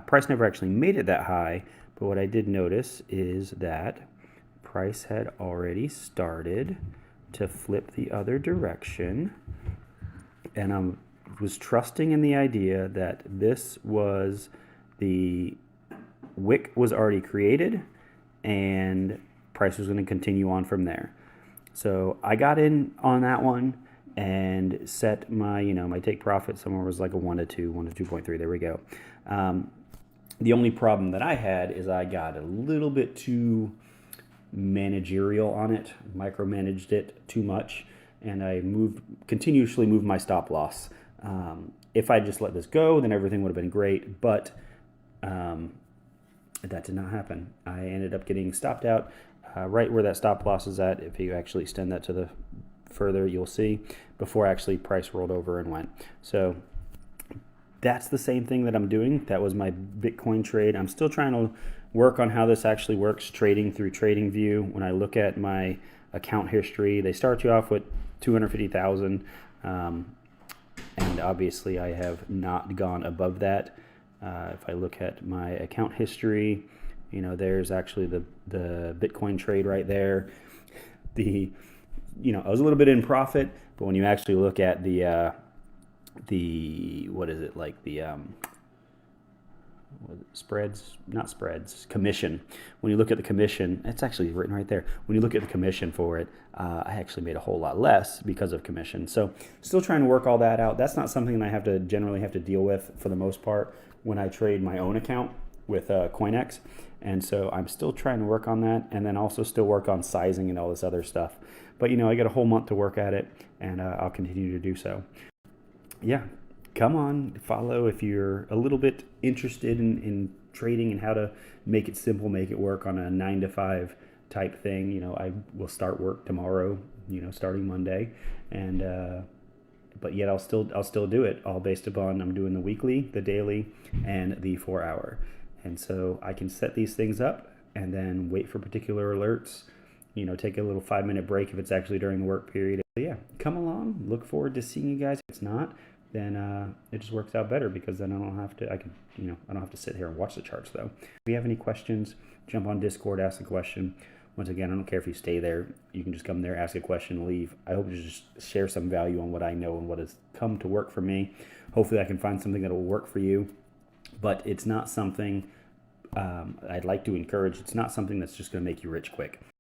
price never actually made it that high, but what I did notice is that price had already started to flip the other direction, and I was trusting in the idea that this was the wick was already created and price was going to continue on from there. So I got in on that one and set my, my take profit somewhere was like a 1 to 2, 1 to 2.3. There we go. The only problem that I had is I got a little bit too managerial on it, micromanaged it too much, and I continuously moved my stop loss. If I just let this go, then everything would have been great, but that did not happen. I ended up getting stopped out right where that stop loss is at. If you actually extend that to the further, you'll see before actually price rolled over and went. So that's the same thing that I'm doing. That was my Bitcoin trade. I'm still trying to work on how this actually works trading through TradingView. When I look at my account history, they start you off with 250,000, and obviously I have not gone above that. If I look at my account history, there's actually the Bitcoin trade right there. I was a little bit in profit, but when you actually look at the what is it, like the spreads, not spreads, commission. When you look at the commission, it's actually written right there. When you look at the commission for it, I actually made a whole lot less because of commission. So still trying to work all that out. That's not something that I generally have to deal with for the most part when I trade my own account with CoinEx. And so I'm still trying to work on that, and then also still work on sizing and all this other stuff. But I got a whole month to work at it, and I'll continue to do so. Yeah, come on, follow if you're a little bit interested in trading and how to make it simple, make it work on a 9 to 5 type thing. I will start work tomorrow, starting Monday, and but yet I'll still do it, all based upon I'm doing the weekly, the daily, and the 4 hour. And so I can set these things up and then wait for particular alerts, take a little 5-minute break if it's actually during the work period. But yeah, come along, look forward to seeing you guys. If it's not, then it just works out better, because then I don't have to sit here and watch the charts though. If you have any questions, jump on Discord, ask a question. Once again, I don't care if you stay there. You can just come there, ask a question, leave. I hope to just share some value on what I know and what has come to work for me. Hopefully I can find something that will work for you. But it's not something I'd like to encourage. It's not something that's just going to make you rich quick.